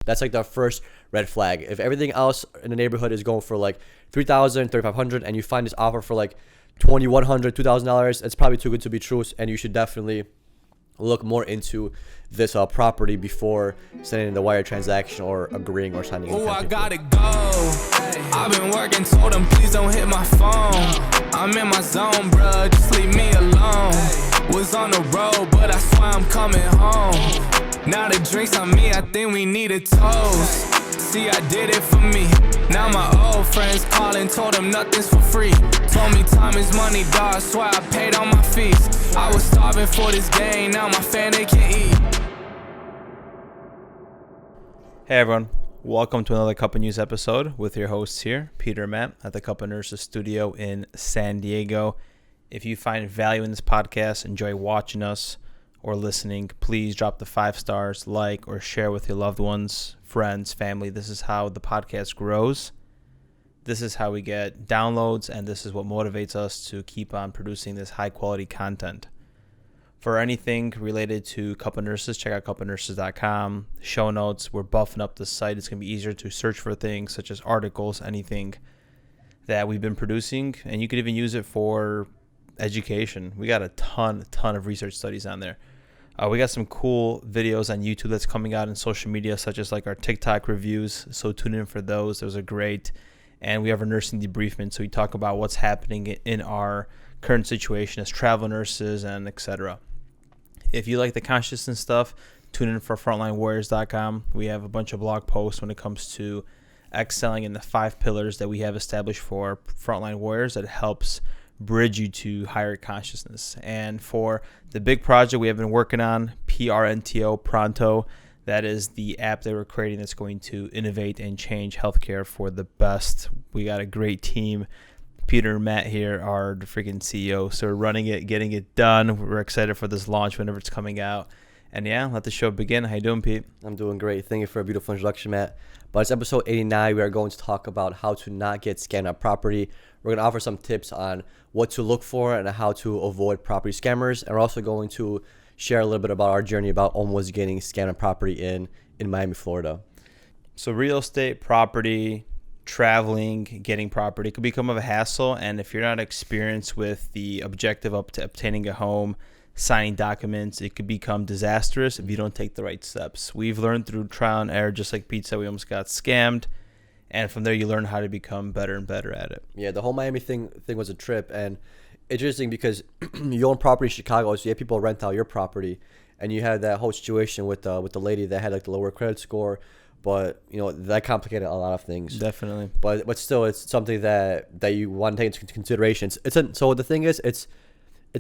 That's like the first red flag. If everything else in the neighborhood is going for like $3,000, $3,500, and you find this offer for like $2,100, $2,000, it's probably too good to be true, and you should definitely look more into this property before sending the wire transaction or agreeing or signing. Oh, I gotta go. I've been working, told them please don't hit my phone. I'm in my zone, bruh, just leave me alone. Was on the road, but I swear I'm coming home. Now the drinks on me, I think we need a toast. See, I did it for me. Now my old friends calling, told them nothing's for free. Told me time is money, dog, swear I paid all my fees. I was starving for this game, now my family can eat. Hey everyone, welcome to another Cup of News episode with your hosts here, Peter and Matt at the Cup of Nurses studio in San Diego. If you find value in this podcast, enjoy watching us or listening, please drop the 5 stars, like, or share with your loved ones, friends, family. This is how the podcast grows. This is how we get downloads, and this is what motivates us to keep on producing this high quality content. For anything related to Cup of Nurses, check out cupofnurses.com. Show notes, we're buffing up the site. It's going to be easier to search for things such as articles, anything that we've been producing, and you could even use it for education. We got a ton of research studies on there. We got some cool videos on YouTube that's coming out in social media, such as like our TikTok reviews. So tune in for those. Those are great. And we have our nursing debriefment. So we talk about what's happening in our current situation as travel nurses and etc. If you like the consciousness stuff, tune in for frontlinewarriors.com. We have a bunch of blog posts when it comes to excelling in the 5 pillars that we have established for frontline warriors that helps bridge you to higher consciousness. And for the big project we have been working on, PRNTO, Pronto, that is the app that we're creating that's going to innovate and change healthcare for the best. We got a great team. Peter and Matt here are the freaking CEO, so we're running it, getting it done. We're excited for this launch whenever it's coming out. And yeah, let the show begin. How you doing, Pete? I'm doing great. Thank you for a beautiful introduction, Matt. But it's episode 89. We are going to talk about how to not get scammed on property. We're going to offer some tips on what to look for and how to avoid property scammers. And we're also going to share a little bit about our journey about almost getting scammed on property in Miami, Florida. So real estate, property, traveling, getting property could become a hassle. And if you're not experienced with the objective up to obtaining a home, signing documents, it could become disastrous if you don't take the right steps. We've learned through trial and error, just like Pete said, we almost got scammed. And from there, you learn how to become better and better at it. Yeah, the whole Miami thing was a trip. And interesting because you own property in Chicago, so you have people rent out your property. And you had that whole situation with the lady that had like the lower credit score. But, you know, that complicated a lot of things. Definitely. But still, it's something that you want to take into consideration. So the thing is, it's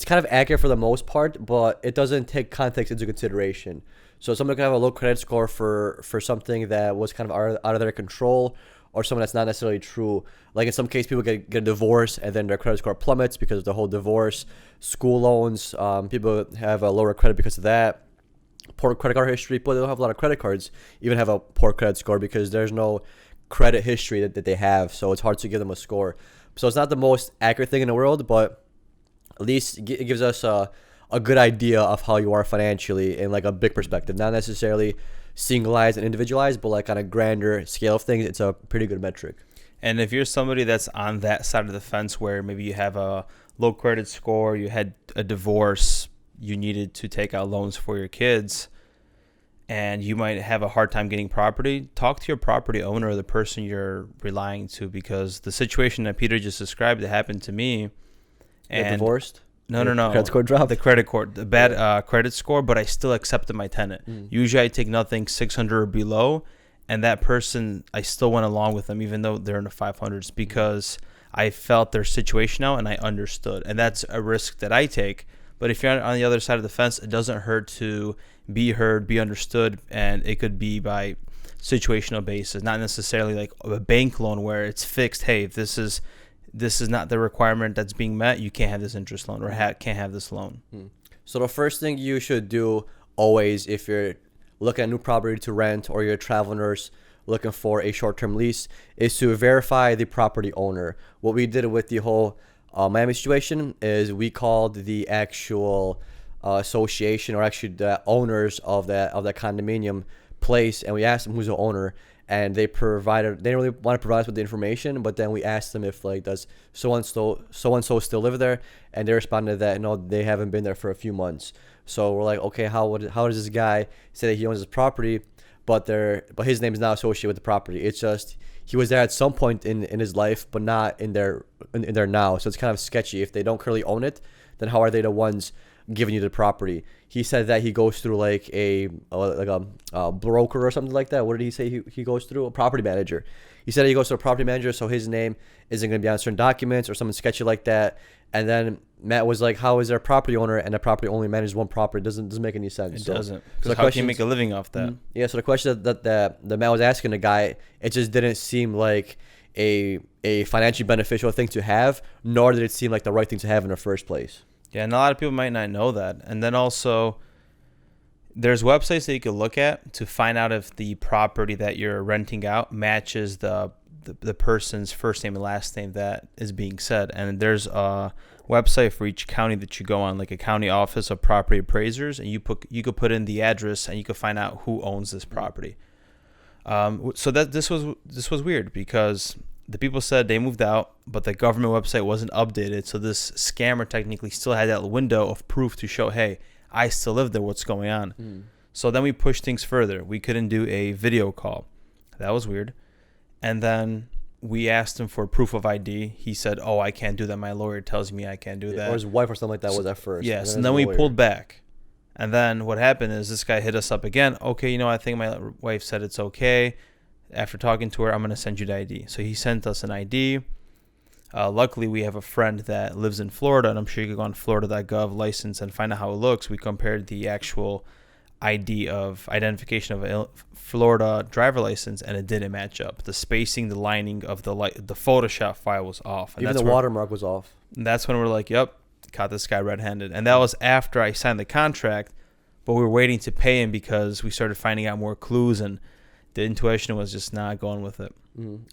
kind of accurate for the most part, but it doesn't take context into consideration. So someone can have a low credit score for something that was kind of out of their control, or something that's not necessarily true. Like in some case, people get a divorce and then their credit score plummets because of the whole divorce. School loans, people have a lower credit because of that. Poor credit card history, people that don't have a lot of credit cards even have a poor credit score because there's no credit history that they have. So it's hard to give them a score. So it's not the most accurate thing in the world, but at least it gives us a good idea of how you are financially in like a big perspective, not necessarily singleized and individualized, but like on a grander scale of things, it's a pretty good metric. And if you're somebody that's on that side of the fence where maybe you have a low credit score, you had a divorce, you needed to take out loans for your kids, and you might have a hard time getting property, talk to your property owner or the person you're relying to, because the situation that Peter just described that happened to me. And divorced? No. Credit score dropped? The bad credit score, but I still accepted my tenant. Usually I take nothing 600 or below, and that person, I still went along with them even though they're in the 500s because I felt their situation out and I understood. And that's a risk that I take. But if you're on the other side of the fence, it doesn't hurt to be heard, be understood, and it could be by situational basis, not necessarily like a bank loan where it's fixed. Hey, if this is not the requirement that's being met, you can't have this interest loan or can't have this loan. So the first thing you should do always, if you're looking at new property to rent or you're a travel nurse looking for a short-term lease, is to verify the property owner. What we did with the whole Miami situation is we called the actual association, or actually the owners of that condominium place, and we asked them who's the owner, and they didn't really want to provide us with the information, but then we asked them if like, does so and so still live there, and they responded that no, they haven't been there for a few months. So we're like, okay, how does this guy say that he owns this property, but his name is not associated with the property? It's just he was there at some point in his life, but not in there now. So it's kind of sketchy. If they don't currently own it, then how are they the ones giving you the property? He said that he goes through like a broker or something like that. What did he say he goes through? A property manager. He said he goes to a property manager, so his name isn't going to be on certain documents or something sketchy like that. And then Matt was like, how is there a property owner and a property only manages one property? It doesn't make any sense. It doesn't. So how can you make a living off that? Yeah, so the question that Matt was asking the guy, it just didn't seem like a financially beneficial thing to have, nor did it seem like the right thing to have in the first place. Yeah, and a lot of people might not know that. And then also, there's websites that you can look at to find out if the property that you're renting out matches the person's first name and last name that is being said. And there's a website for each county that you go on, like a county office of property appraisers, and you could put in the address and you could find out who owns this property. So that this was weird because the people said they moved out, but the government website wasn't updated. So this scammer technically still had that window of proof to show, hey, I still live there. What's going on? So then we pushed things further. We couldn't do a video call. That was weird. And then we asked him for proof of ID. He said, oh, I can't do that. My lawyer tells me I can't do that. Or his wife or something like that was at first. Yes. And then we pulled back. And then what happened is this guy hit us up again. Okay, I think my wife said it's okay. After talking to her, I'm going to send you the ID. So he sent us an ID. Luckily, we have a friend that lives in Florida, and I'm sure you can go on florida.gov license and find out how it looks. We compared the actual identification of a Florida driver license, and it didn't match up. The spacing, the lining of the Photoshop file was off. And even the watermark was off. And that's when we're like, yep, caught this guy red-handed. And that was after I signed the contract, but we were waiting to pay him because we started finding out more clues, and the intuition was just not going with it.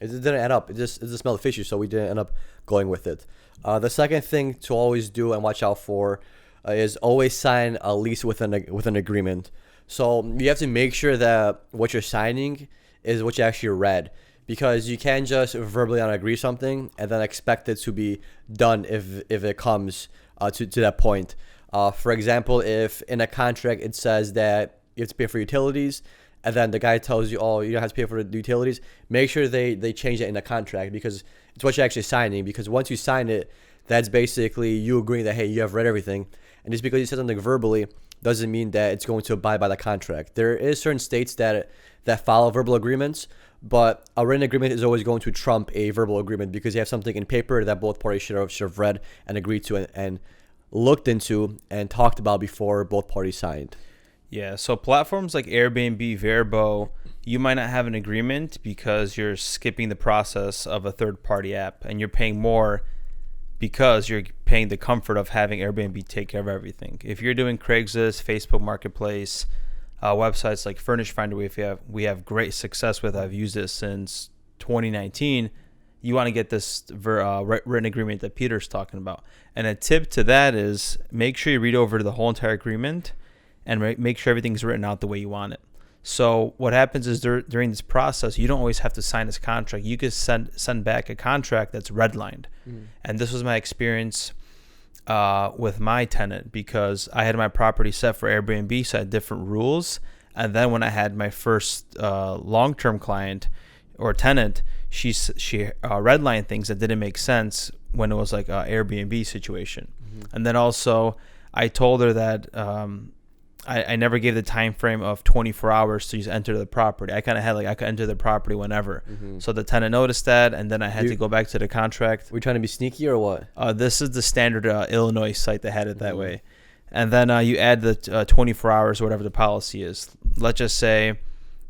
It didn't add up. It just smelled fishy, so we didn't end up going with it. The second thing to always do and watch out for is always sign a lease with an agreement. So you have to make sure that what you're signing is what you actually read, because you can't just verbally agree something and then expect it to be done if it comes to that point. For example, if in a contract it says that you have to pay for utilities, and then the guy tells you, oh, you don't have to pay for the utilities, make sure they change it in the contract, because it's what you're actually signing. Because once you sign it, that's basically you agreeing that, hey, you have read everything. And just because you said something verbally doesn't mean that it's going to abide by the contract. There is certain states that follow verbal agreements, but a written agreement is always going to trump a verbal agreement, because you have something in paper that both parties should have read and agreed to and looked into and talked about before both parties signed. Yeah, so platforms like Airbnb, Vrbo, you might not have an agreement because you're skipping the process of a third-party app, and you're paying more because you're paying the comfort of having Airbnb take care of everything. If you're doing Craigslist, Facebook Marketplace, websites like Furnish Finder, we have great success with. I've used it since 2019. You want to get this written agreement that Peter's talking about. And a tip to that is make sure you read over the whole entire agreement and make sure everything's written out the way you want it. So what happens is during this process, you don't always have to sign this contract. You could send back a contract that's redlined. And this was my experience with my tenant, because I had my property set for Airbnb, so I had different rules. And then when I had my first long-term client or tenant, she redlined things that didn't make sense when it was like an Airbnb situation. And then also I told her that I never gave the time frame of 24 hours to just enter the property. I kind of had I could enter the property whenever. So the tenant noticed that, and then I had to go back to the contract. Were you trying to be sneaky or what? This is the standard Illinois site that had it that way. And then you add the 24 hours or whatever the policy is. Let's just say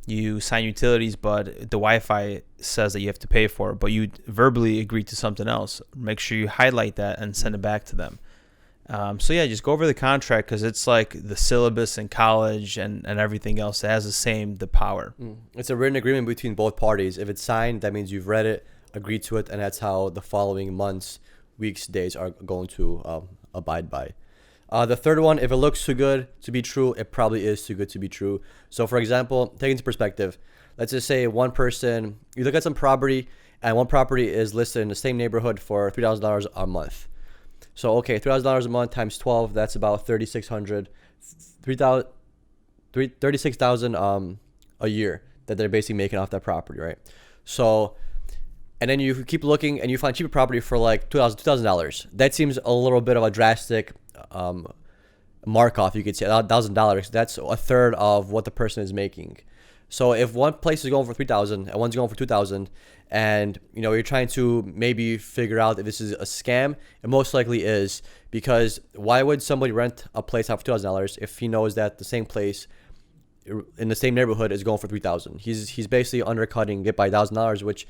you sign utilities, but the Wi-Fi says that you have to pay for it, but you verbally agreed to something else. Make sure you highlight that and send it back to them. So yeah, just go over the contract, because it's like the syllabus in college and everything else. It has the power. It's a written agreement between both parties. If it's signed, that means you've read it, agreed to it, and that's how the following months, weeks, days are going to abide by. The third one, if it looks too good to be true, it probably is too good to be true. So, for example, take into perspective. Let's just say one person, you look at some property, and one property is listed in the same neighborhood for $3,000 a month. So, okay, $3,000 a month times 12, that's about $3,600, $36,000 a year that they're basically making off that property, right? So, and then you keep looking and you find cheaper property for like $2,000. That seems a little bit of a drastic mark off, you could say. $1,000. That's a third of what the person is making. So if one place is going for $3,000 and one's going for $2,000, and you're trying to maybe figure out if this is a scam, it most likely is, because why would somebody rent a place out for $2,000 if he knows that the same place in the same neighborhood is going for $3,000? He's basically undercutting it by $1,000, which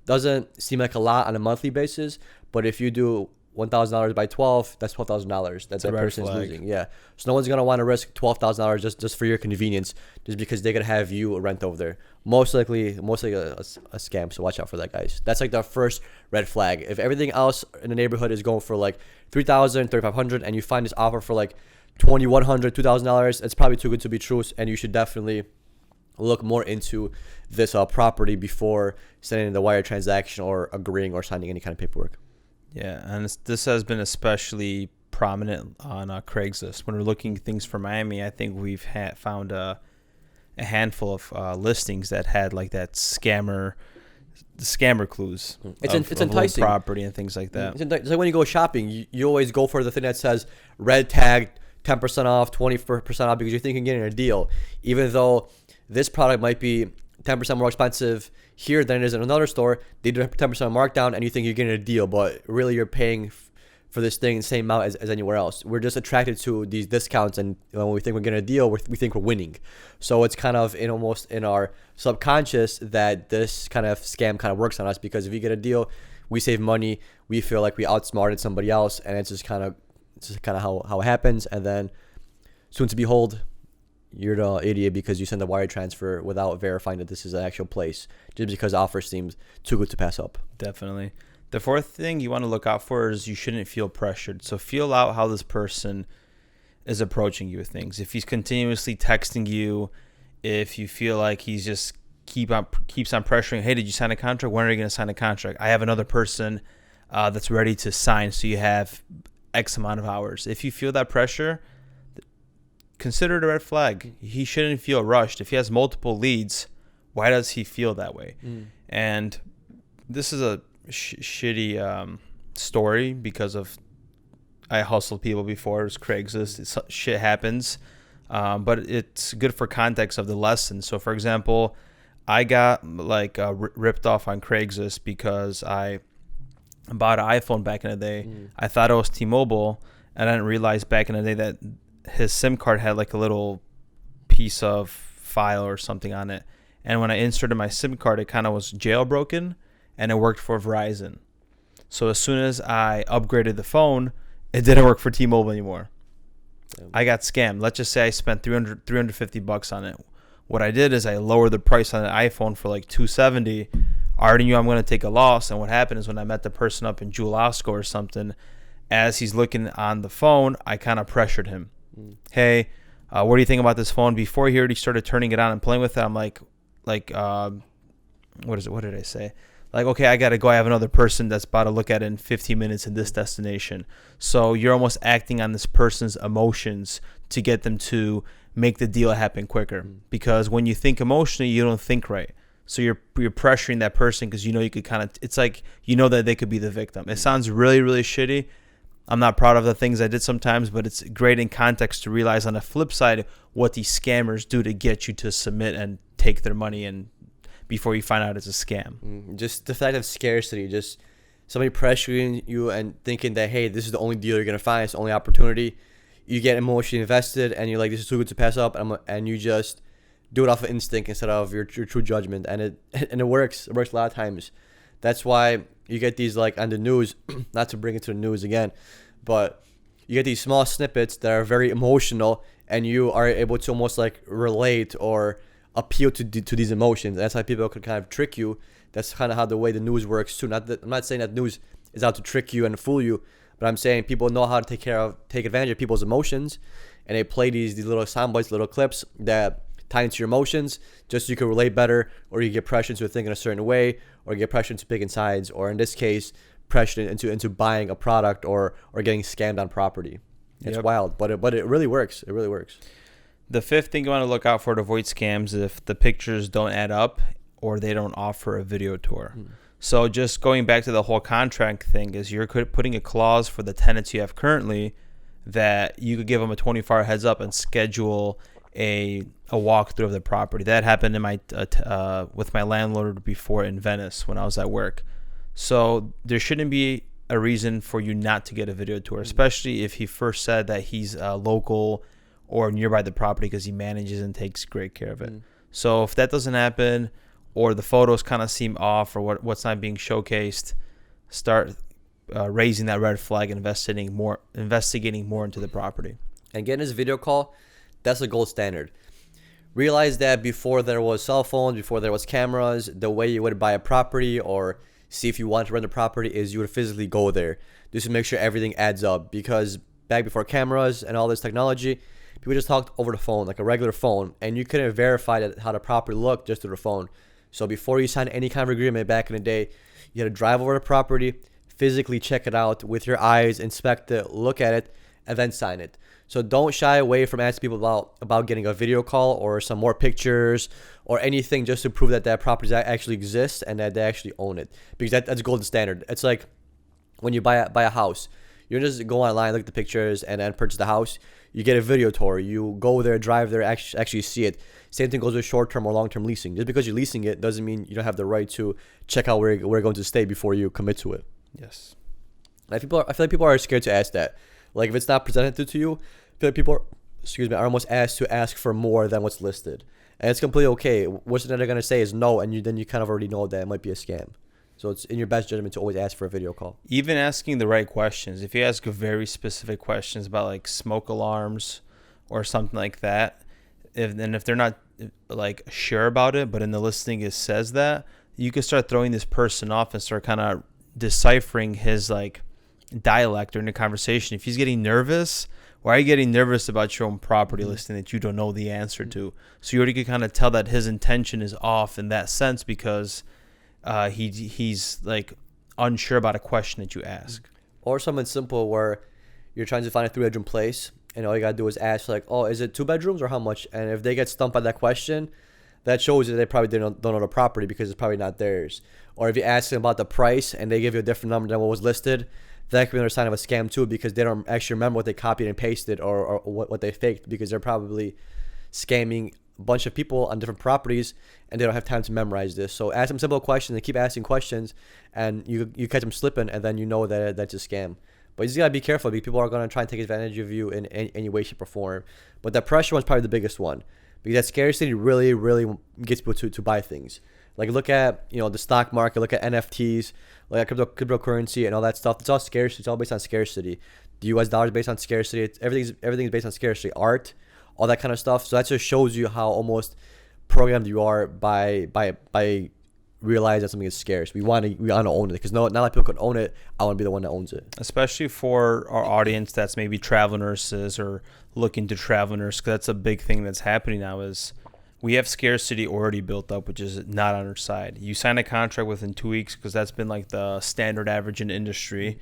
doesn't seem like a lot on a monthly basis, but if you do $1,000 by 12, that's $12,000 that person is losing. Yeah, so no one's gonna want to risk $12,000 just for your convenience, just because they're gonna have you rent over there. Most likely a scam. So watch out for that, guys. That's like the first red flag. If everything else in the neighborhood is going for like $3,000, $3,500, and you find this offer for like $2,100, $2,000, it's probably too good to be true, and you should definitely look more into this property before sending the wire transaction or agreeing or signing any kind of paperwork. Yeah, and this has been especially prominent on Craigslist. When we're looking at things for Miami, I think we've found a handful of listings that had like that scammer clues. It's enticing. Property and things like that. It's like when you go shopping, you always go for the thing that says red tag, 10% off, 20% off, because you think you're getting a deal, even though this product might be 10% more expensive here than it is in another store. They do 10% markdown, and you think you're getting a deal, but really you're paying for this thing the same amount as anywhere else. We're just attracted to these discounts, and when we think we're getting a deal, we think we're winning. So it's kind of almost in our subconscious that this kind of scam kind of works on us, because if you get a deal, we save money, we feel like we outsmarted somebody else, and it's just kind of how it happens. And then soon to behold, you're the idiot because you send a wire transfer without verifying that this is an actual place, just because the offer seems too good to pass up. Definitely. The fourth thing you want to look out for is you shouldn't feel pressured. So feel out how this person is approaching you with things. If he's continuously texting you, if you feel like he's just keeps on pressuring, hey, did you sign a contract? When are you going to sign a contract? I have another person that's ready to sign, so you have X amount of hours. If you feel that pressure, consider it a red flag. He shouldn't feel rushed. If he has multiple leads, why does he feel that way? And this is a shitty story, because of I hustled people before. It was Craigslist. Shit happens. But it's good for context of the lesson. So, for example, I got ripped off on Craigslist because I bought an iPhone back in the day. I thought it was T-Mobile, and I didn't realize back in the day that his SIM card had like a little piece of file or something on it. And when I inserted my SIM card, it kind of was jailbroken, and it worked for Verizon. So as soon as I upgraded the phone, it didn't work for T-Mobile anymore. I got scammed. Let's just say I spent $350 on it. What I did is I lowered the price on the iPhone for like $270. I already knew I'm going to take a loss. And what happened is when I met the person up in Jewel Osco or something, as he's looking on the phone, I kind of pressured him. Hey, what do you think about this phone? Before he already started turning it on and playing with it, I'm like, what is it? What did I say? Like, okay, I got to go. I have another person that's about to look at it in 15 minutes in this destination. So you're almost acting on this person's emotions to get them to make the deal happen quicker. Because when you think emotionally, you don't think right. So you're pressuring that person because you could kind of, it's like, that they could be the victim. It sounds really, really shitty. I'm not proud of the things I did sometimes, but it's great in context to realize on the flip side what these scammers do to get you to submit and take their money, and before you find out it's a scam. Just the fact of scarcity, just somebody pressuring you and thinking that, hey, this is the only deal you're going to find, it's the only opportunity. You get emotionally invested and you're like, this is too good to pass up, and you just do it off of instinct instead of your true judgment, and it works. It works a lot of times. That's why you get these, like, on the news, not to bring it to the news again, but you get these small snippets that are very emotional, and you are able to almost like relate or appeal to these emotions. That's how people can kind of trick you. That's kind of how the way the news works too. I'm not saying that news is out to trick you and fool you, But I'm saying people know how to take advantage of people's emotions, and they play these little sound bites, little clips that tie into your emotions, just so you can relate better, or you get pressured into thinking a certain way, or you get pressured into picking sides, or in this case, pressured into buying a product or getting scammed on property. It's wild, but it really works. It really works. The fifth thing you want to look out for to avoid scams is if the pictures don't add up or they don't offer a video tour. So just going back to the whole contract thing is you're putting a clause for the tenants you have currently that you could give them a 24-hour heads up and schedule a walkthrough of the property. That happened in my with my landlord before in Venice when I was at work. So there shouldn't be a reason for you not to get a video tour, especially if he first said that he's local or nearby the property because he manages and takes great care of it. So if that doesn't happen, or the photos kind of seem off, or what's not being showcased, start raising that red flag, investigating more into the property. And getting this video call, that's the gold standard. Realize that before there was cell phones, before there was cameras, the way you would buy a property or see if you want to rent a property is you would physically go there just to make sure everything adds up. Because back before cameras and all this technology, people just talked over the phone, like a regular phone, and you couldn't verify that how the property looked just through the phone. So before you signed any kind of agreement back in the day, you had to drive over the property, physically check it out with your eyes, inspect it, look at it, and then sign it. So don't shy away from asking people about getting a video call or some more pictures or anything just to prove that property actually exists and that they actually own it. Because that's golden standard. It's like when you buy a house. You don't just go online, look at the pictures, and then purchase the house. You get a video tour. You go there, drive there, actually see it. Same thing goes with short-term or long-term leasing. Just because you're leasing it doesn't mean you don't have the right to check out where you're going to stay before you commit to it. Yes. I feel like people are scared to ask that. Like if it's not presented to you, I feel like people are almost asked to ask for more than what's listed. And it's completely okay. What's they're going to say is no, and then you kind of already know that it might be a scam. So it's in your best judgment to always ask for a video call. Even asking the right questions. If you ask very specific questions about like smoke alarms or something like that, if they're not like sure about it, but in the listing it says that, you can start throwing this person off and start kind of deciphering his like dialect during the conversation. If he's getting nervous, why are you getting nervous about your own property listing that you don't know the answer to? So you already can kind of tell that his intention is off in that sense because he's like unsure about a question that you ask. Or something simple where you're trying to find a 3-bedroom place and all you gotta do is ask like, oh, is it 2 bedrooms or how much? And if they get stumped by that question, that shows that they probably don't know the property because it's probably not theirs. Or if you ask them about the price and they give you a different number than what was listed, that could be another sign of a scam too, because they don't actually remember what they copied and pasted or what they faked, because they're probably scamming a bunch of people on different properties and they don't have time to memorize this. So ask them simple questions and keep asking questions, and you catch them slipping, and then you know that that's a scam. But you just gotta be careful because people are gonna try and take advantage of you in any way, shape, or form. But that pressure one's probably the biggest one, because that scarcity really, really gets people to buy things. Like look at the stock market, look at NFTs, look at cryptocurrency and all that stuff. It's all scarcity. It's all based on scarcity. The U.S. dollar is based on scarcity. Everything's based on scarcity. Art, all that kind of stuff. So that just shows you how almost programmed you are by realize that something is scarce. We want to own it, because not a lot of people can own it. I want to be the one that owns it. Especially for our audience that's maybe travel nurses or looking to travel nurse, because that's a big thing that's happening now is we have scarcity already built up, which is not on our side. You sign a contract within 2 weeks because that's been like the standard average in the industry,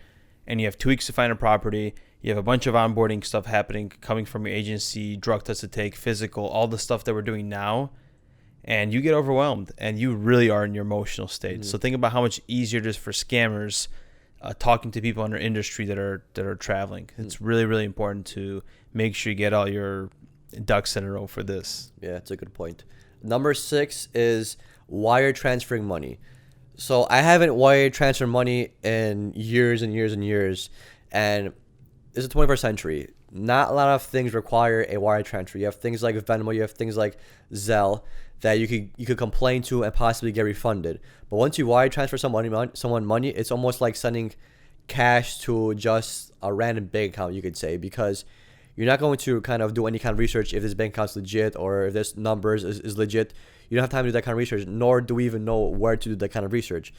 and you have 2 weeks to find a property. You have a bunch of onboarding stuff happening, coming from your agency, drug tests to take, physical, all the stuff that we're doing now. And you get overwhelmed, and you really are in your emotional state. Mm-hmm. So think about how much easier it is for scammers talking to people in our industry that are traveling. Mm-hmm. It's really, really important to make sure you get all your ducks in a row for this. Yeah, that's a good point. Number 6 is wire transferring money. So I haven't wire transferred money in years and years and years, and it's the 21st century. Not a lot of things require a wire transfer. You have things like Venmo, you have things like Zelle that you could complain to and possibly get refunded. But once you wire transfer someone money, it's almost like sending cash to just a random bank account, you could say, because you're not going to kind of do any kind of research if this bank account's legit or if this numbers is legit. You don't have time to do that kind of research, nor do we even know where to do that kind of research.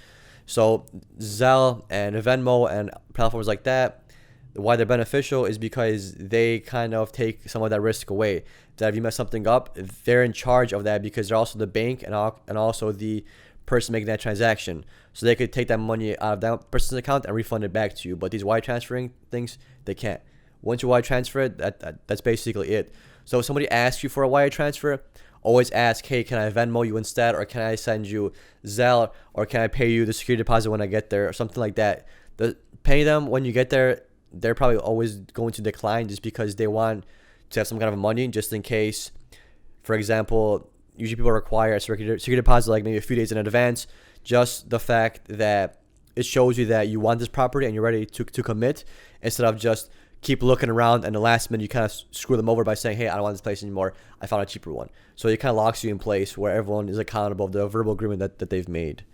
So Zelle and Venmo and platforms like that, why they're beneficial is because they kind of take some of that risk away. That if you mess something up, they're in charge of that because they're also the bank and also the person making that transaction. So they could take that money out of that person's account and refund it back to you. But these wire transferring things, they can't. Once you wire transfer it, that's basically it. So if somebody asks you for a wire transfer, always ask, hey, can I Venmo you instead, or can I send you Zelle, or can I pay you the security deposit when I get there, or something like that. Pay them when you get there, they're probably always going to decline just because they want to have some kind of money just in case. For example, usually people require a security deposit like maybe a few days in advance. Just the fact that it shows you that you want this property and you're ready to commit, instead of just keep looking around and the last minute you kind of screw them over by saying, hey, I don't want this place anymore, I found a cheaper one. So it kind of locks you in place where everyone is accountable of the verbal agreement that they've made.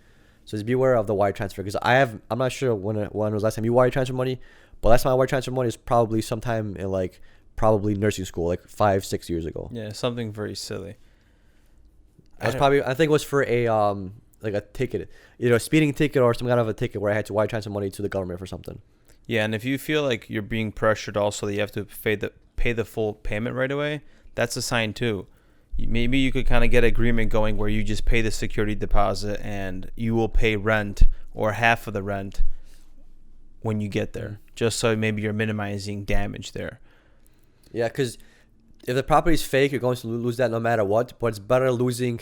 So just beware of the wire transfer, because I'm not sure when was last time you wire transfer money, but last time I wire transfer money is probably sometime in probably nursing school, 5-6 years ago. Yeah, something very silly. I think it was for a a ticket, either a speeding ticket or some kind of a ticket where I had to wire transfer money to the government for something. Yeah, and if you feel like you're being pressured also that you have to pay the full payment right away, that's a sign too. Maybe you could kind of get an agreement going where you just pay the security deposit and you will pay rent or half of the rent when you get there, just so maybe you're minimizing damage there. Yeah, because if the property is fake, you're going to lose that no matter what. But it's better losing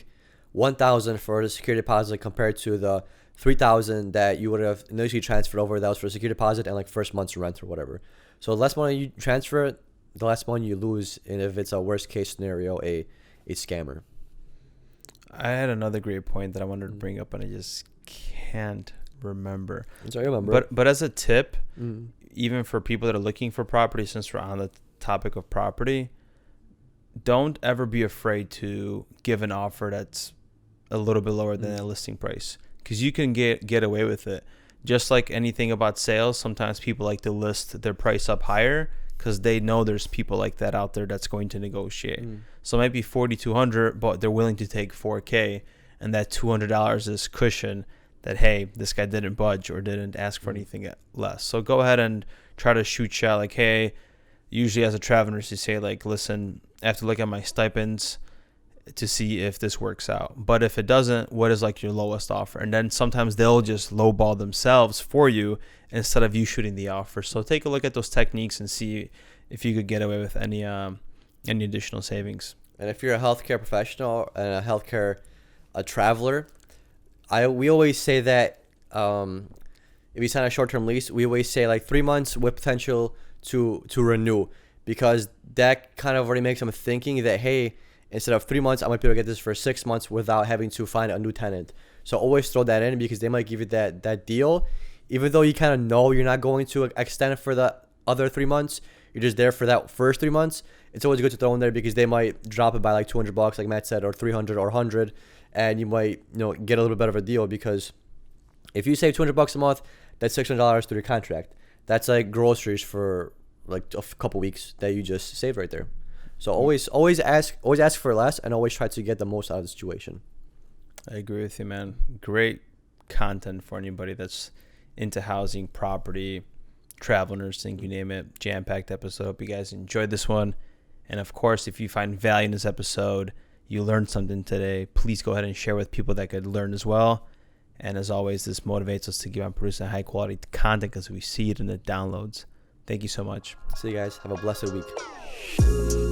$1,000 for the security deposit compared to the $3,000 that you would have initially transferred over. That was for a security deposit and first month's rent or whatever. So the less money you transfer, the less money you lose. And if it's a worst case scenario, a scammer. I had another great point that I wanted to bring up and I just can't remember. I remember. But as a tip, even for people that are looking for property, since we're on the topic of property, don't ever be afraid to give an offer that's a little bit lower than a listing price, because you can get away with it. Just like anything about sales, sometimes people like to list their price up higher because they know there's people like that out there that's going to negotiate. So it might be $4,200, but they're willing to take $4,000, and that $200 is cushion that, hey, this guy didn't budge or didn't ask for anything less. So go ahead and try to shoot shot hey, usually as a travel nurse, you say listen, I have to look at my stipends to see if this works out. But if it doesn't, what is your lowest offer? And then sometimes they'll just lowball themselves for you instead of you shooting the offer. So take a look at those techniques and see if you could get away with any additional savings. And if you're a healthcare professional and a traveler, we always say that if you sign a short-term lease, we always say 3 months with potential to renew, because that kind of already makes them thinking that, hey, instead of 3 months, I might be able to get this for 6 months without having to find a new tenant. So always throw that in, because they might give you that deal, even though you kind of know you're not going to extend it for the other 3 months. You're just there for that first 3 months. It's always good to throw in there, because they might drop it by $200, like Matt said, or $300 or $100, and you might get a little bit better of a deal, because if you save $200 a month, that's $600 through your contract. That's like groceries for a couple weeks that you just saved right there. So always ask for less, and always try to get the most out of the situation. I agree with you, man. Great content for anybody that's into housing, property, travel nursing, you name it. Jam-packed episode. Hope you guys enjoyed this one. And of course, if you find value in this episode, you learned something today, please go ahead and share with people that could learn as well. And as always, this motivates us to keep on producing high quality content because we see it in the downloads. Thank you so much. See you guys. Have a blessed week.